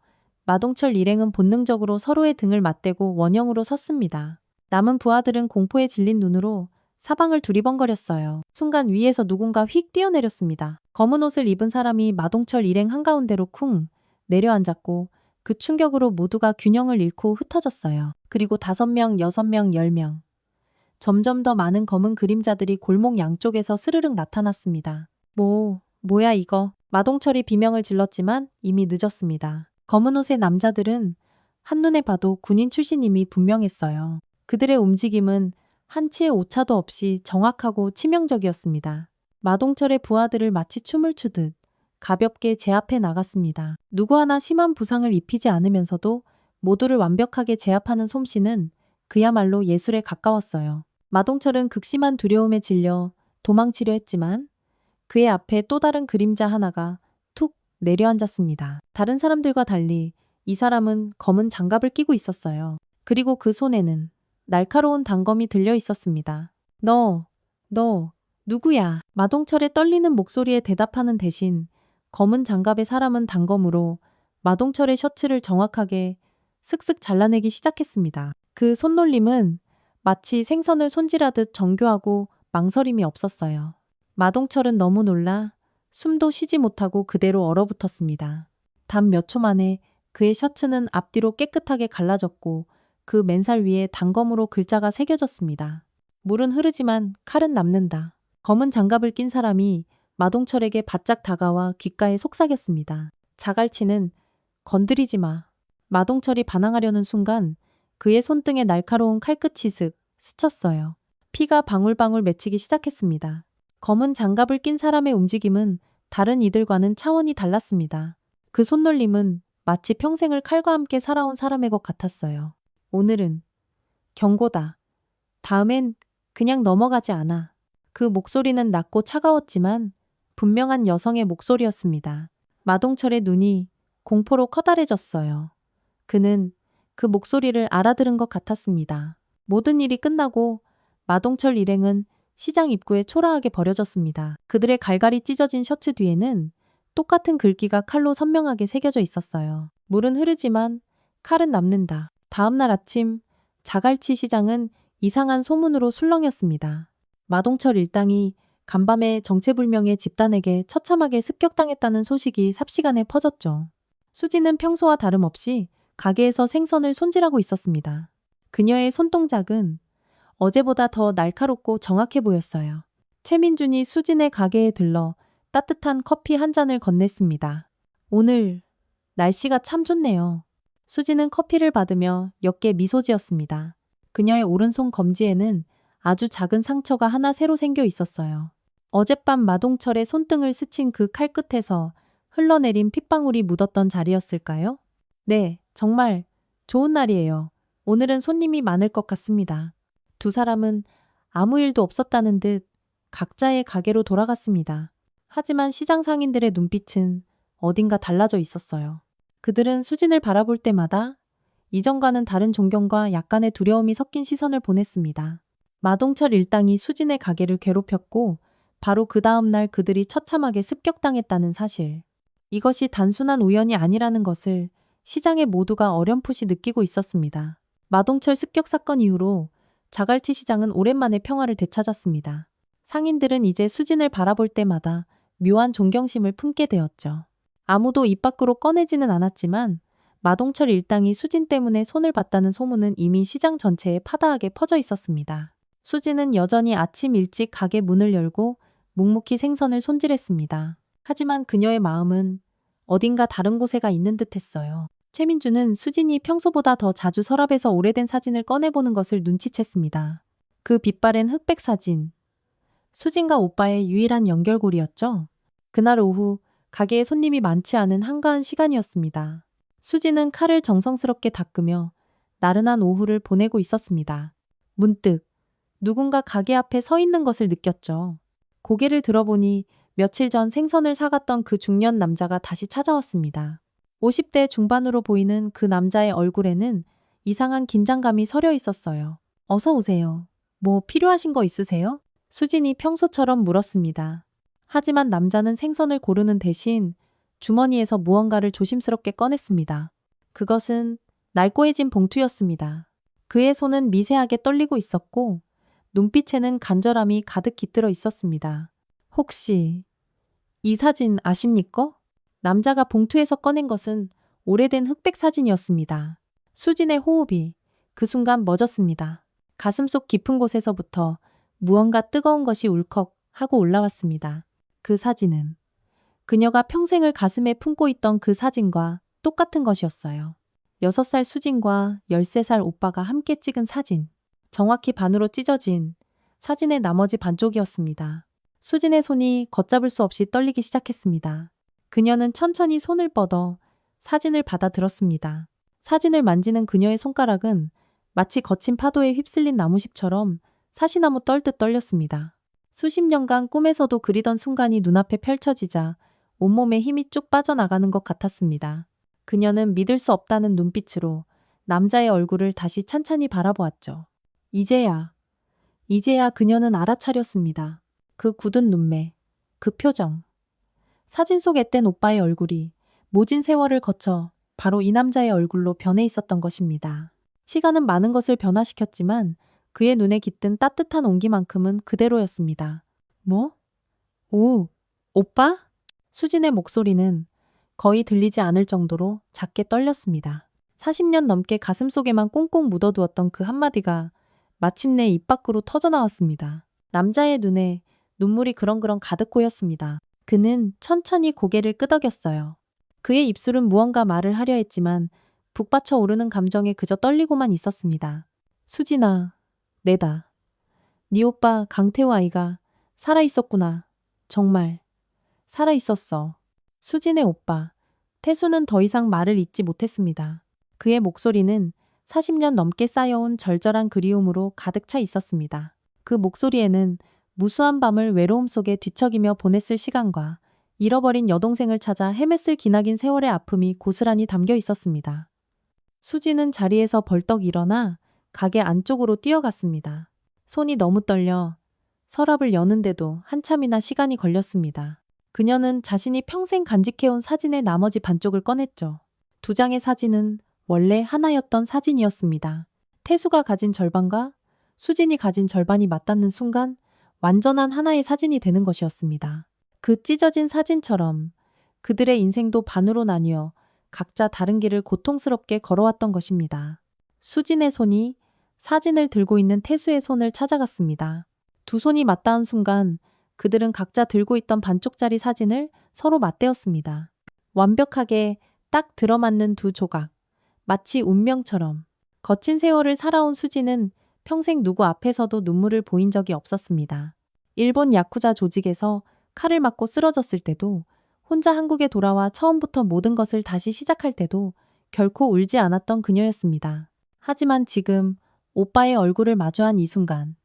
마동철 일행은 본능적으로 서로의 등을 맞대고 원형으로 섰습니다. 남은 부하들은 공포에 질린 눈으로 사방을 두리번거렸어요. 순간 위에서 누군가 휙 뛰어내렸습니다. 검은 옷을 입은 사람이 마동철 일행 한가운데로 쿵 내려앉았고 그 충격으로 모두가 균형을 잃고 흩어졌어요. 그리고 5명, 6명, 10명. 점점 더 많은 검은 그림자들이 골목 양쪽에서 스르륵 나타났습니다. 뭐야 이거. 마동철이 비명을 질렀지만 이미 늦었습니다. 검은 옷의 남자들은 한눈에 봐도 군인 출신임이 분명했어요. 그들의 움직임은 한치의 오차도 없이 정확하고 치명적이었습니다. 마동철의 부하들을 마치 춤을 추듯 가볍게 제압해 나갔습니다. 누구 하나 심한 부상을 입히지 않으면서도 모두를 완벽하게 제압하는 솜씨는 그야말로 예술에 가까웠어요. 마동철은 극심한 두려움에 질려 도망치려 했지만 그의 앞에 또 다른 그림자 하나가 툭 내려앉았습니다. 다른 사람들과 달리 이 사람은 검은 장갑을 끼고 있었어요. 그리고 그 손에는 날카로운 단검이 들려 있었습니다. 너 누구야? 마동철의 떨리는 목소리에 대답하는 대신 검은 장갑의 사람은 단검으로 마동철의 셔츠를 정확하게 슥슥 잘라내기 시작했습니다. 그 손놀림은 마치 생선을 손질하듯 정교하고 망설임이 없었어요. 마동철은 너무 놀라 숨도 쉬지 못하고 그대로 얼어붙었습니다. 단 몇 초 만에 그의 셔츠는 앞뒤로 깨끗하게 갈라졌고 그 맨살 위에 단검으로 글자가 새겨졌습니다. 물은 흐르지만 칼은 남는다. 검은 장갑을 낀 사람이 마동철에게 바짝 다가와 귓가에 속삭였습니다. 자갈치는 건드리지 마. 마동철이 반항하려는 순간 그의 손등에 날카로운 칼끝이 슥 스쳤어요. 피가 방울방울 맺히기 시작했습니다. 검은 장갑을 낀 사람의 움직임은 다른 이들과는 차원이 달랐습니다. 그 손놀림은 마치 평생을 칼과 함께 살아온 사람의 것 같았어요. 오늘은 경고다. 다음엔 그냥 넘어가지 않아. 그 목소리는 낮고 차가웠지만 분명한 여성의 목소리였습니다. 마동철의 눈이 공포로 커다래졌어요. 그는 그 목소리를 알아들은 것 같았습니다. 모든 일이 끝나고 마동철 일행은 시장 입구에 초라하게 버려졌습니다. 그들의 갈갈이 찢어진 셔츠 뒤에는 똑같은 글귀가 칼로 선명하게 새겨져 있었어요. 물은 흐르지만 칼은 남는다. 다음 날 아침 자갈치 시장은 이상한 소문으로 술렁였습니다. 마동철 일당이 간밤에 정체불명의 집단에게 처참하게 습격당했다는 소식이 삽시간에 퍼졌죠. 수지는 평소와 다름없이 가게에서 생선을 손질하고 있었습니다. 그녀의 손동작은 어제보다 더 날카롭고 정확해 보였어요. 최민준이 수진의 가게에 들러 따뜻한 커피 한 잔을 건넸습니다. 오늘 날씨가 참 좋네요. 수지는 커피를 받으며 옅게 미소 지었습니다. 그녀의 오른손 검지에는 아주 작은 상처가 하나 새로 생겨 있었어요. 어젯밤 마동철의 손등을 스친 그 칼끝에서 흘러내린 핏방울이 묻었던 자리였을까요? 네, 정말 좋은 날이에요. 오늘은 손님이 많을 것 같습니다. 두 사람은 아무 일도 없었다는 듯 각자의 가게로 돌아갔습니다. 하지만 시장 상인들의 눈빛은 어딘가 달라져 있었어요. 그들은 수진을 바라볼 때마다 이전과는 다른 존경과 약간의 두려움이 섞인 시선을 보냈습니다. 마동철 일당이 수진의 가게를 괴롭혔고 바로 그 다음 날 그들이 처참하게 습격당했다는 사실. 이것이 단순한 우연이 아니라는 것을 시장의 모두가 어렴풋이 느끼고 있었습니다. 마동철 습격 사건 이후로 자갈치 시장은 오랜만에 평화를 되찾았습니다. 상인들은 이제 수진을 바라볼 때마다 묘한 존경심을 품게 되었죠. 아무도 입 밖으로 꺼내지는 않았지만 마동철 일당이 수진 때문에 손을 봤다는 소문은 이미 시장 전체에 파다하게 퍼져 있었습니다. 수진은 여전히 아침 일찍 가게 문을 열고 묵묵히 생선을 손질했습니다. 하지만 그녀의 마음은 어딘가 다른 곳에 가 있는 듯했어요. 최민주는 수진이 평소보다 더 자주 서랍에서 오래된 사진을 꺼내보는 것을 눈치챘습니다. 그 빛바랜 흑백 사진. 수진과 오빠의 유일한 연결고리였죠. 그날 오후 가게에 손님이 많지 않은 한가한 시간이었습니다. 수진은 칼을 정성스럽게 닦으며 나른한 오후를 보내고 있었습니다. 문득 누군가 가게 앞에 서 있는 것을 느꼈죠. 고개를 들어보니 며칠 전 생선을 사갔던 그 중년 남자가 다시 찾아왔습니다. 50대 중반으로 보이는 그 남자의 얼굴에는 이상한 긴장감이 서려 있었어요. 어서 오세요. 뭐 필요하신 거 있으세요? 수진이 평소처럼 물었습니다. 하지만 남자는 생선을 고르는 대신 주머니에서 무언가를 조심스럽게 꺼냈습니다. 그것은 낡고해진 봉투였습니다. 그의 손은 미세하게 떨리고 있었고 눈빛에는 간절함이 가득 깃들어 있었습니다. 혹시 이 사진 아십니까? 남자가 봉투에서 꺼낸 것은 오래된 흑백 사진이었습니다. 수진의 호흡이 그 순간 멎었습니다. 가슴속 깊은 곳에서부터 무언가 뜨거운 것이 울컥 하고 올라왔습니다. 그 사진은 그녀가 평생을 가슴에 품고 있던 그 사진과 똑같은 것이었어요. 6살 수진과 13살 오빠가 함께 찍은 사진. 정확히 반으로 찢어진 사진의 나머지 반쪽이었습니다. 수진의 손이 걷잡을 수 없이 떨리기 시작했습니다. 그녀는 천천히 손을 뻗어 사진을 받아들었습니다. 사진을 만지는 그녀의 손가락은 마치 거친 파도에 휩쓸린 나무잎처럼 사시나무 떨듯 떨렸습니다. 수십 년간 꿈에서도 그리던 순간이 눈앞에 펼쳐지자 온몸에 힘이 쭉 빠져나가는 것 같았습니다. 그녀는 믿을 수 없다는 눈빛으로 남자의 얼굴을 다시 찬찬히 바라보았죠. 이제야 그녀는 알아차렸습니다. 그 굳은 눈매, 그 표정. 사진 속 앳된 오빠의 얼굴이 모진 세월을 거쳐 바로 이 남자의 얼굴로 변해 있었던 것입니다. 시간은 많은 것을 변화시켰지만 그의 눈에 깃든 따뜻한 온기만큼은 그대로였습니다. 뭐? 오, 오빠? 수진의 목소리는 거의 들리지 않을 정도로 작게 떨렸습니다. 40년 넘게 가슴속에만 꽁꽁 묻어두었던 그 한마디가 마침내 입 밖으로 터져나왔습니다. 남자의 눈에 눈물이 그렁그렁 가득 고였습니다. 그는 천천히 고개를 끄덕였어요. 그의 입술은 무언가 말을 하려 했지만 북받쳐 오르는 감정에 그저 떨리고만 있었습니다. 수진아, 내다. 네 오빠 강태호 아이가 살아있었구나. 정말 살아있었어. 수진의 오빠. 태수는 더 이상 말을 잇지 못했습니다. 그의 목소리는 40년 넘게 쌓여온 절절한 그리움으로 가득 차 있었습니다. 그 목소리에는 무수한 밤을 외로움 속에 뒤척이며 보냈을 시간과 잃어버린 여동생을 찾아 헤맸을 기나긴 세월의 아픔이 고스란히 담겨 있었습니다. 수지는 자리에서 벌떡 일어나 가게 안쪽으로 뛰어갔습니다. 손이 너무 떨려 서랍을 여는데도 한참이나 시간이 걸렸습니다. 그녀는 자신이 평생 간직해온 사진의 나머지 반쪽을 꺼냈죠. 두 장의 사진은 원래 하나였던 사진이었습니다. 태수가 가진 절반과 수진이 가진 절반이 맞닿는 순간 완전한 하나의 사진이 되는 것이었습니다. 그 찢어진 사진처럼 그들의 인생도 반으로 나뉘어 각자 다른 길을 고통스럽게 걸어왔던 것입니다. 수진의 손이 사진을 들고 있는 태수의 손을 찾아갔습니다. 두 손이 맞닿은 순간 그들은 각자 들고 있던 반쪽짜리 사진을 서로 맞대었습니다. 완벽하게 딱 들어맞는 두 조각. 마치 운명처럼. 거친 세월을 살아온 수지는 평생 누구 앞에서도 눈물을 보인 적이 없었습니다. 일본 야쿠자 조직에서 칼을 맞고 쓰러졌을 때도, 혼자 한국에 돌아와 처음부터 모든 것을 다시 시작할 때도 결코 울지 않았던 그녀였습니다. 하지만 지금 오빠의 얼굴을 마주한 이 순간,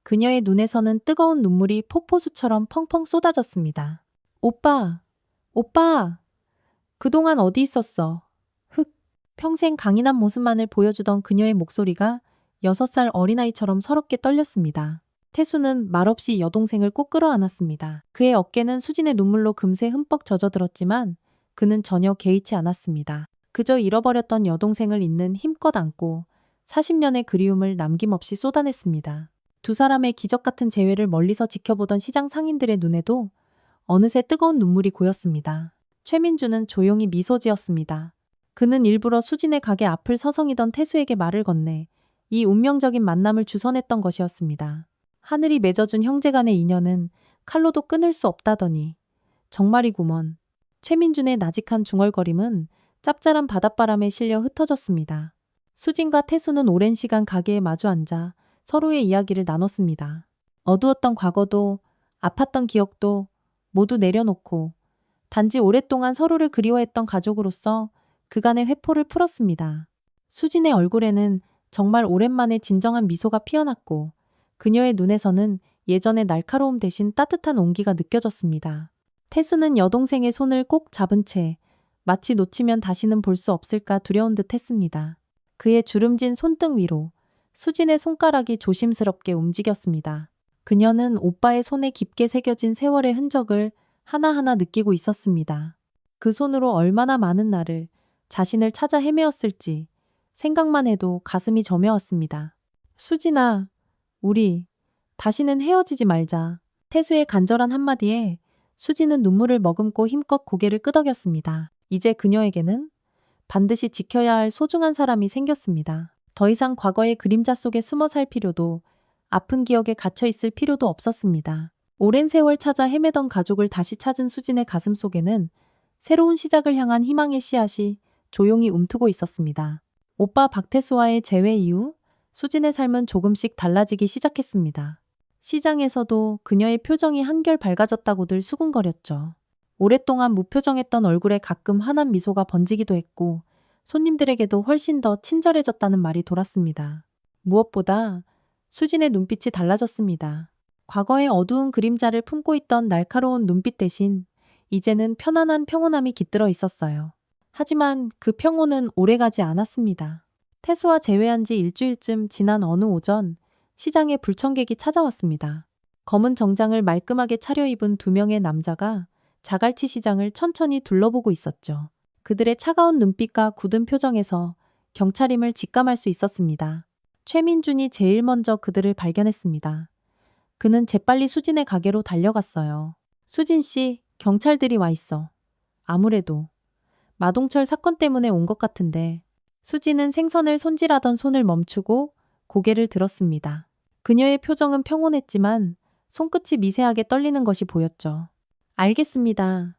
그녀의 눈에서는 뜨거운 눈물이 폭포수처럼 펑펑 쏟아졌습니다. 오빠! 오빠! 그동안 어디 있었어? 흑! 평생 강인한 모습만을 보여주던 그녀의 목소리가 6살 어린아이처럼 서럽게 떨렸습니다. 태수는 말없이 여동생을 꼭 끌어안았습니다. 그의 어깨는 수진의 눈물로 금세 흠뻑 젖어들었지만 그는 전혀 개의치 않았습니다. 그저 잃어버렸던 여동생을 있는 힘껏 안고 40년의 그리움을 남김없이 쏟아냈습니다. 두 사람의 기적 같은 재회를 멀리서 지켜보던 시장 상인들의 눈에도 어느새 뜨거운 눈물이 고였습니다. 최민주는 조용히 미소 지었습니다. 그는 일부러 수진의 가게 앞을 서성이던 태수에게 말을 건네 이 운명적인 만남을 주선했던 것이었습니다. 하늘이 맺어준 형제간의 인연은 칼로도 끊을 수 없다더니 정말이구먼. 최민준의 나직한 중얼거림은 짭짤한 바닷바람에 실려 흩어졌습니다. 수진과 태수는 오랜 시간 가게에 마주 앉아 서로의 이야기를 나눴습니다. 어두웠던 과거도 아팠던 기억도 모두 내려놓고 단지 오랫동안 서로를 그리워했던 가족으로서 그간의 회포를 풀었습니다. 수진의 얼굴에는 정말 오랜만에 진정한 미소가 피어났고 그녀의 눈에서는 예전의 날카로움 대신 따뜻한 온기가 느껴졌습니다. 태수는 여동생의 손을 꼭 잡은 채 마치 놓치면 다시는 볼 수 없을까 두려운 듯 했습니다. 그의 주름진 손등 위로 수진의 손가락이 조심스럽게 움직였습니다. 그녀는 오빠의 손에 깊게 새겨진 세월의 흔적을 하나하나 느끼고 있었습니다. 그 손으로 얼마나 많은 날을 자신을 찾아 헤매었을지 생각만 해도 가슴이 저며왔습니다. 수진아, 우리 다시는 헤어지지 말자. 태수의 간절한 한마디에 수진은 눈물을 머금고 힘껏 고개를 끄덕였습니다. 이제 그녀에게는 반드시 지켜야 할 소중한 사람이 생겼습니다. 더 이상 과거의 그림자 속에 숨어 살 필요도 아픈 기억에 갇혀 있을 필요도 없었습니다. 오랜 세월 찾아 헤매던 가족을 다시 찾은 수진의 가슴 속에는 새로운 시작을 향한 희망의 씨앗이 조용히 움트고 있었습니다. 오빠 박태수와의 재회 이후 수진의 삶은 조금씩 달라지기 시작했습니다. 시장에서도 그녀의 표정이 한결 밝아졌다고들 수군거렸죠. 오랫동안 무표정했던 얼굴에 가끔 환한 미소가 번지기도 했고 손님들에게도 훨씬 더 친절해졌다는 말이 돌았습니다. 무엇보다 수진의 눈빛이 달라졌습니다. 과거의 어두운 그림자를 품고 있던 날카로운 눈빛 대신 이제는 편안한 평온함이 깃들어 있었어요. 하지만 그 평온은 오래가지 않았습니다. 태수와 재회한 지 일주일쯤 지난 어느 오전 시장에 불청객이 찾아왔습니다. 검은 정장을 말끔하게 차려입은 두 명의 남자가 자갈치 시장을 천천히 둘러보고 있었죠. 그들의 차가운 눈빛과 굳은 표정에서 경찰임을 직감할 수 있었습니다. 최민준이 제일 먼저 그들을 발견했습니다. 그는 재빨리 수진의 가게로 달려갔어요. 수진 씨, 경찰들이 와 있어. 아무래도 마동철 사건 때문에 온 것 같은데. 수진은 생선을 손질하던 손을 멈추고 고개를 들었습니다. 그녀의 표정은 평온했지만 손끝이 미세하게 떨리는 것이 보였죠. 알겠습니다.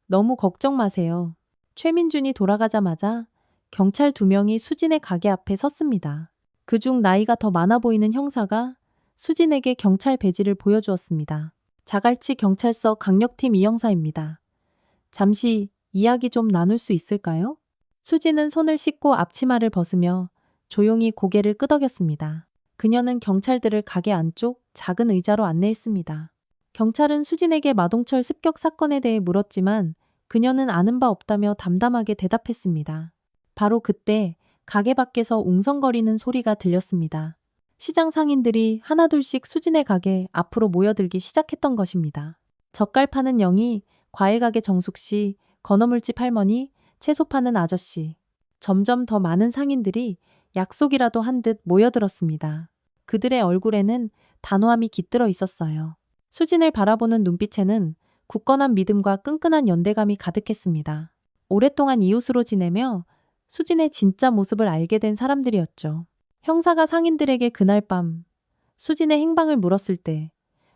너무 걱정 마세요. 최민준이 돌아가자마자 경찰 2명이 수진의 가게 앞에 섰습니다. 그중 나이가 더 많아 보이는 형사가 수진에게 경찰 배지를 보여주었습니다. 자갈치 경찰서 강력팀 이 형사입니다. 잠시 이야기 좀 나눌 수 있을까요? 수진은 손을 씻고 앞치마를 벗으며 조용히 고개를 끄덕였습니다. 그녀는 경찰들을 가게 안쪽 작은 의자로 안내했습니다. 경찰은 수진에게 마동철 습격 사건에 대해 물었지만 그녀는 아는 바 없다며 담담하게 대답했습니다. 바로 그때 가게 밖에서 웅성거리는 소리가 들렸습니다. 시장 상인들이 하나둘씩 수진의 가게 앞으로 모여들기 시작했던 것입니다. 젓갈 파는 영희, 과일 가게 정숙 씨, 건어물집 할머니, 채소 파는 아저씨. 점점 더 많은 상인들이 약속이라도 한 듯 모여들었습니다. 그들의 얼굴에는 단호함이 깃들어 있었어요. 수진을 바라보는 눈빛에는 굳건한 믿음과 끈끈한 연대감이 가득했습니다. 오랫동안 이웃으로 지내며 수진의 진짜 모습을 알게 된 사람들이었죠. 형사가 상인들에게 그날 밤 수진의 행방을 물었을 때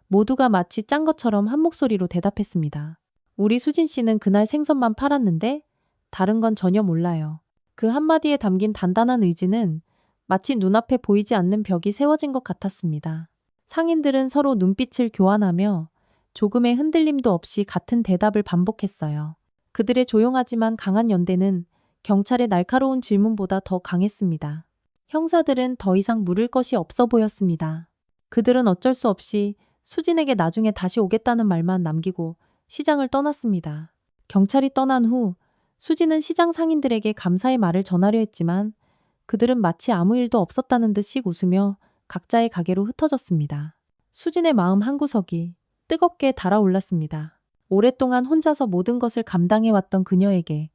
모두가 마치 짠 것처럼 한 목소리로 대답했습니다. 우리 수진 씨는 그날 생선만 팔았는데 다른 건 전혀 몰라요. 그 한마디에 담긴 단단한 의지는 마치 눈앞에 보이지 않는 벽이 세워진 것 같았습니다. 상인들은 서로 눈빛을 교환하며 조금의 흔들림도 없이 같은 대답을 반복했어요. 그들의 조용하지만 강한 연대는 경찰의 날카로운 질문보다 더 강했습니다. 형사들은 더 이상 물을 것이 없어 보였습니다. 그들은 어쩔 수 없이 수진에게 나중에 다시 오겠다는 말만 남기고 시장을 떠났습니다. 경찰이 떠난 후 수진은 시장 상인들에게 감사의 말을 전하려 했지만 그들은 마치 아무 일도 없었다는 듯이 웃으며 각자의 가게로 흩어졌습니다. 수진의 마음 한구석이 뜨겁게 달아올랐습니다. 오랫동안 혼자서 모든 것을 감당해왔던 그녀에게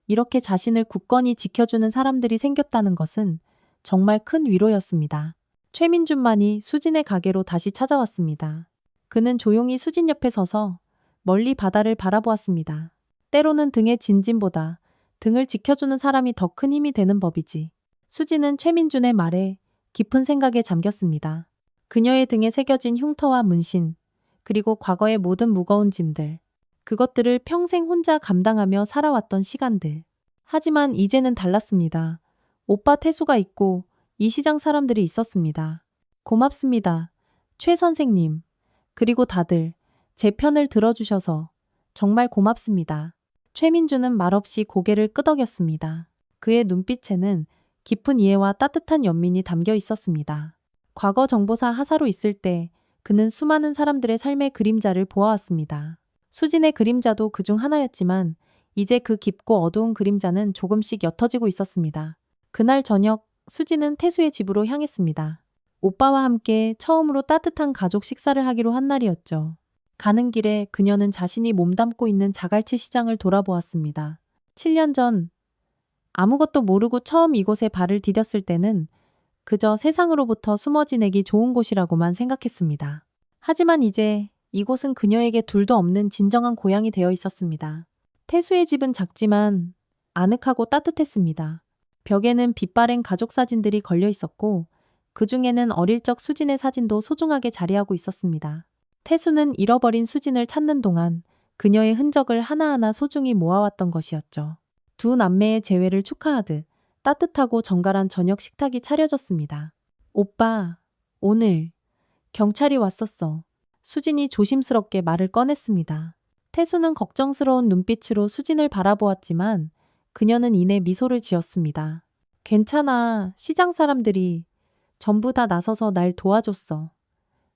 이렇게 자신을 굳건히 지켜주는 사람들이 생겼다는 것은 정말 큰 위로였습니다. 최민준만이 수진의 가게로 다시 찾아왔습니다. 그는 조용히 수진 옆에 서서 멀리 바다를 바라보았습니다. 때로는 등의 진진보다 등을 지켜주는 사람이 더 큰 힘이 되는 법이지. 수진은 최민준의 말에 깊은 생각에 잠겼습니다. 그녀의 등에 새겨진 흉터와 문신, 그리고 과거의 모든 무거운 짐들. 그것들을 평생 혼자 감당하며 살아왔던 시간들. 하지만 이제는 달랐습니다. 오빠 태수가 있고 이 시장 사람들이 있었습니다. 고맙습니다. 최 선생님. 그리고 다들 제 편을 들어주셔서 정말 고맙습니다. 최민주는 말없이 고개를 끄덕였습니다. 그의 눈빛에는 깊은 이해와 따뜻한 연민이 담겨 있었습니다. 과거 정보사 하사로 있을 때 그는 수많은 사람들의 삶의 그림자를 보아왔습니다. 수진의 그림자도 그중 하나였지만 이제 그 깊고 어두운 그림자는 조금씩 옅어지고 있었습니다. 그날 저녁 수진은 태수의 집으로 향했습니다. 오빠와 함께 처음으로 따뜻한 가족 식사를 하기로 한 날이었죠. 가는 길에 그녀는 자신이 몸담고 있는 자갈치 시장을 돌아보았습니다. 7년 전 아무것도 모르고 처음 이곳에 발을 디뎠을 때는 그저 세상으로부터 숨어 지내기 좋은 곳이라고만 생각했습니다. 하지만 이제 이곳은 그녀에게 둘도 없는 진정한 고향이 되어 있었습니다. 태수의 집은 작지만 아늑하고 따뜻했습니다. 벽에는 빛바랜 가족 사진들이 걸려 있었고 그 중에는 어릴 적 수진의 사진도 소중하게 자리하고 있었습니다. 태수는 잃어버린 수진을 찾는 동안 그녀의 흔적을 하나하나 소중히 모아왔던 것이었죠. 두 남매의 재회를 축하하듯 따뜻하고 정갈한 저녁 식탁이 차려졌습니다. 오빠, 오늘 경찰이 왔었어. 수진이 조심스럽게 말을 꺼냈습니다. 태수는 걱정스러운 눈빛으로 수진을 바라보았지만 그녀는 이내 미소를 지었습니다. 괜찮아. 시장 사람들이 전부 다 나서서 날 도와줬어.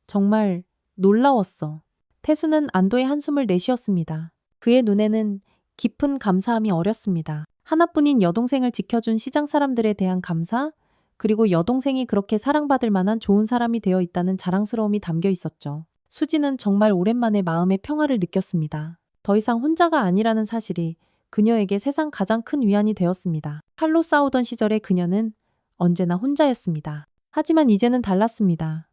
정말 놀라웠어. 태수는 안도의 한숨을 내쉬었습니다. 그의 눈에는 깊은 감사함이 어렸습니다. 하나뿐인 여동생을 지켜준 시장 사람들에 대한 감사, 그리고 여동생이 그렇게 사랑받을 만한 좋은 사람이 되어 있다는 자랑스러움이 담겨 있었죠. 수지는 정말 오랜만에 마음의 평화를 느꼈습니다. 더 이상 혼자가 아니라는 사실이 그녀에게 세상 가장 큰 위안이 되었습니다. 칼로 싸우던 시절의 그녀는 언제나 혼자였습니다. 하지만 이제는 달랐습니다.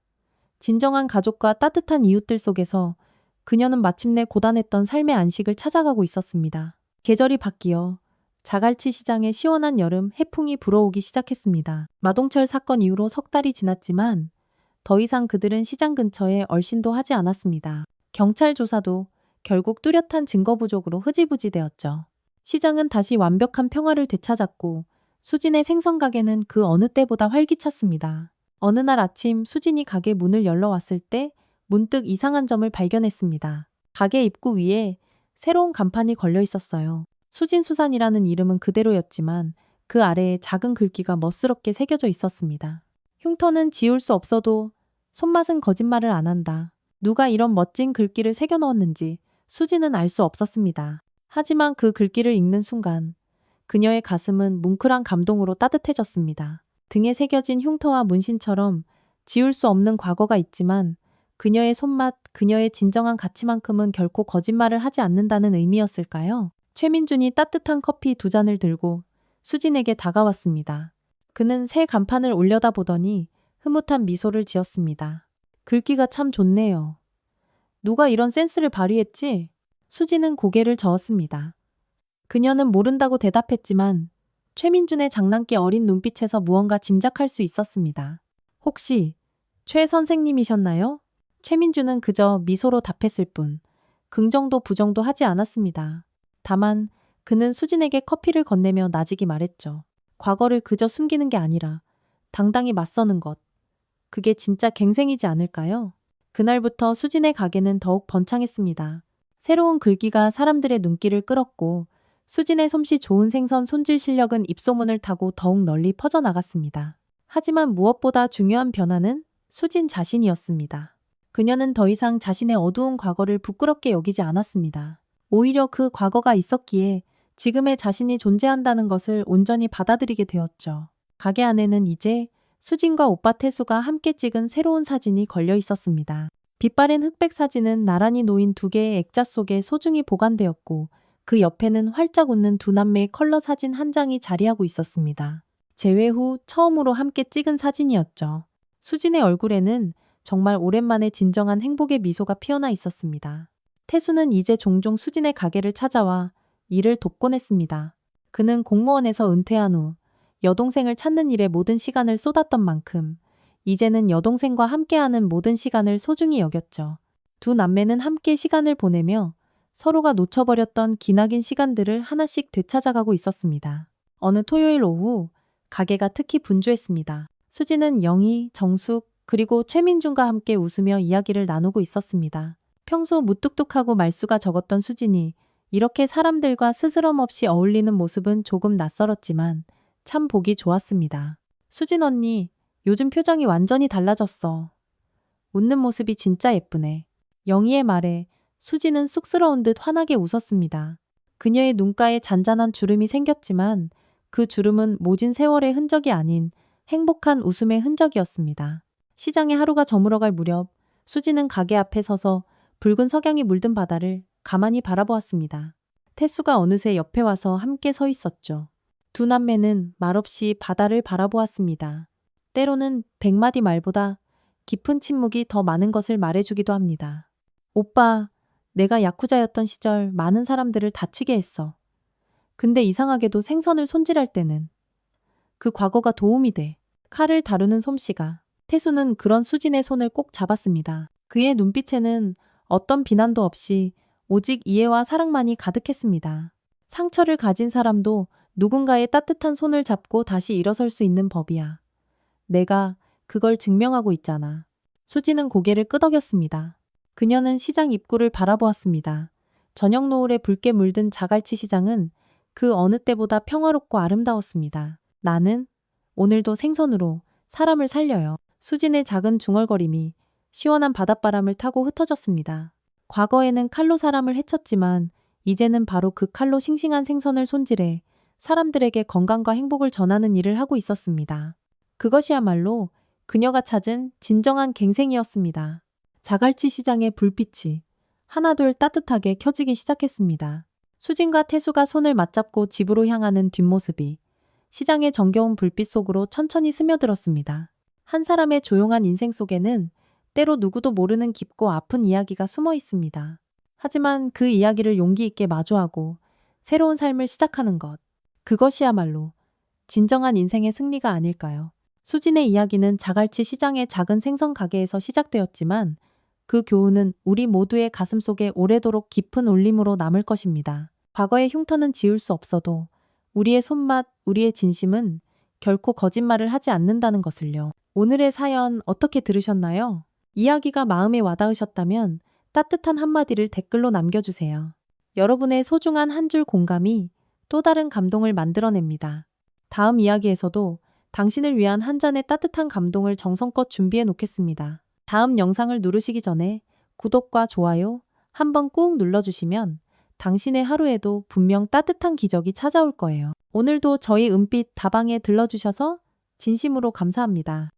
진정한 가족과 따뜻한 이웃들 속에서 그녀는 마침내 고단했던 삶의 안식을 찾아가고 있었습니다. 계절이 바뀌어 자갈치 시장의 시원한 여름 해풍이 불어오기 시작했습니다. 마동철 사건 이후로 석 달이 지났지만 더 이상 그들은 시장 근처에 얼씬도 하지 않았습니다. 경찰 조사도 결국 뚜렷한 증거 부족으로 흐지부지 되었죠. 시장은 다시 완벽한 평화를 되찾았고 수진의 생선 가게는 그 어느 때보다 활기찼습니다. 어느 날 아침 수진이 가게 문을 열러왔을 때 문득 이상한 점을 발견했습니다. 가게 입구 위에 새로운 간판이 걸려 있었어요. 수진수산이라는 이름은 그대로였지만 그 아래에 작은 글귀가 멋스럽게 새겨져 있었습니다. 흉터는 지울 수 없어도 손맛은 거짓말을 안 한다. 누가 이런 멋진 글귀를 새겨 넣었는지 수진은 알 수 없었습니다. 하지만 그 글귀를 읽는 순간 그녀의 가슴은 뭉클한 감동으로 따뜻해졌습니다. 등에 새겨진 흉터와 문신처럼 지울 수 없는 과거가 있지만 그녀의 손맛, 그녀의 진정한 가치만큼은 결코 거짓말을 하지 않는다는 의미였을까요? 최민준이 따뜻한 커피 2잔을 들고 수진에게 다가왔습니다. 그는 새 간판을 올려다보더니 흐뭇한 미소를 지었습니다. 글귀가 참 좋네요. 누가 이런 센스를 발휘했지? 수진은 고개를 저었습니다. 그녀는 모른다고 대답했지만 최민준의 장난기 어린 눈빛에서 무언가 짐작할 수 있었습니다. 혹시 최 선생님이셨나요? 최민준은 그저 미소로 답했을 뿐 긍정도 부정도 하지 않았습니다. 다만 그는 수진에게 커피를 건네며 나직이 말했죠. 과거를 그저 숨기는 게 아니라 당당히 맞서는 것. 그게 진짜 갱생이지 않을까요? 그날부터 수진의 가게는 더욱 번창했습니다. 새로운 글귀가 사람들의 눈길을 끌었고 수진의 솜씨 좋은 생선 손질 실력은 입소문을 타고 더욱 널리 퍼져나갔습니다. 하지만 무엇보다 중요한 변화는 수진 자신이었습니다. 그녀는 더 이상 자신의 어두운 과거를 부끄럽게 여기지 않았습니다. 오히려 그 과거가 있었기에 지금의 자신이 존재한다는 것을 온전히 받아들이게 되었죠. 가게 안에는 이제 수진과 오빠 태수가 함께 찍은 새로운 사진이 걸려 있었습니다. 빛바랜 흑백 사진은 나란히 놓인 2개의 액자 속에 소중히 보관되었고 그 옆에는 활짝 웃는 2남매의 컬러 사진 한 장이 자리하고 있었습니다. 재회 후 처음으로 함께 찍은 사진이었죠. 수진의 얼굴에는 정말 오랜만에 진정한 행복의 미소가 피어나 있었습니다. 태수는 이제 종종 수진의 가게를 찾아와 일을 돕곤 했습니다. 그는 공무원에서 은퇴한 후 여동생을 찾는 일에 모든 시간을 쏟았던 만큼 이제는 여동생과 함께하는 모든 시간을 소중히 여겼죠. 2남매는 함께 시간을 보내며 서로가 놓쳐버렸던 기나긴 시간들을 하나씩 되찾아가고 있었습니다. 어느 토요일 오후 가게가 특히 분주했습니다. 수진은 영희, 정숙, 그리고 최민준과 함께 웃으며 이야기를 나누고 있었습니다. 평소 무뚝뚝하고 말수가 적었던 수진이 이렇게 사람들과 스스럼 없이 어울리는 모습은 조금 낯설었지만 참 보기 좋았습니다. 수진 언니, 요즘 표정이 완전히 달라졌어. 웃는 모습이 진짜 예쁘네. 영희의 말에 수진은 쑥스러운 듯 환하게 웃었습니다. 그녀의 눈가에 잔잔한 주름이 생겼지만 그 주름은 모진 세월의 흔적이 아닌 행복한 웃음의 흔적이었습니다. 시장에 하루가 저물어갈 무렵 수진은 가게 앞에 서서 붉은 석양이 물든 바다를 가만히 바라보았습니다. 태수가 어느새 옆에 와서 함께 서 있었죠. 2남매는 말없이 바다를 바라보았습니다. 때로는 100마디 말보다 깊은 침묵이 더 많은 것을 말해주기도 합니다. 오빠, 내가 야쿠자였던 시절 많은 사람들을 다치게 했어. 근데 이상하게도 생선을 손질할 때는 그 과거가 도움이 돼. 칼을 다루는 솜씨가. 태수는 그런 수진의 손을 꼭 잡았습니다. 그의 눈빛에는 어떤 비난도 없이 오직 이해와 사랑만이 가득했습니다. 상처를 가진 사람도 누군가의 따뜻한 손을 잡고 다시 일어설 수 있는 법이야. 내가 그걸 증명하고 있잖아. 수진은 고개를 끄덕였습니다. 그녀는 시장 입구를 바라보았습니다. 저녁 노을에 붉게 물든 자갈치 시장은 그 어느 때보다 평화롭고 아름다웠습니다. 나는 오늘도 생선으로 사람을 살려요. 수진의 작은 중얼거림이 시원한 바닷바람을 타고 흩어졌습니다. 과거에는 칼로 사람을 해쳤지만 이제는 바로 그 칼로 싱싱한 생선을 손질해 사람들에게 건강과 행복을 전하는 일을 하고 있었습니다. 그것이야말로 그녀가 찾은 진정한 갱생이었습니다. 자갈치 시장의 불빛이 하나둘 따뜻하게 켜지기 시작했습니다. 수진과 태수가 손을 맞잡고 집으로 향하는 뒷모습이 시장의 정겨운 불빛 속으로 천천히 스며들었습니다. 한 사람의 조용한 인생 속에는 때로 누구도 모르는 깊고 아픈 이야기가 숨어 있습니다. 하지만 그 이야기를 용기 있게 마주하고 새로운 삶을 시작하는 것, 그것이야말로 진정한 인생의 승리가 아닐까요? 수진의 이야기는 자갈치 시장의 작은 생선 가게에서 시작되었지만 그 교훈은 우리 모두의 가슴 속에 오래도록 깊은 울림으로 남을 것입니다. 과거의 흉터는 지울 수 없어도 우리의 손맛, 우리의 진심은 결코 거짓말을 하지 않는다는 것을요. 오늘의 사연 어떻게 들으셨나요? 이야기가 마음에 와닿으셨다면 따뜻한 한마디를 댓글로 남겨주세요. 여러분의 소중한 한 줄 공감이 또 다른 감동을 만들어냅니다. 다음 이야기에서도 당신을 위한 한 잔의 따뜻한 감동을 정성껏 준비해 놓겠습니다. 다음 영상을 누르시기 전에 구독과 좋아요 한번 꾹 눌러주시면 당신의 하루에도 분명 따뜻한 기적이 찾아올 거예요. 오늘도 저희 은빛 다방에 들러주셔서 진심으로 감사합니다.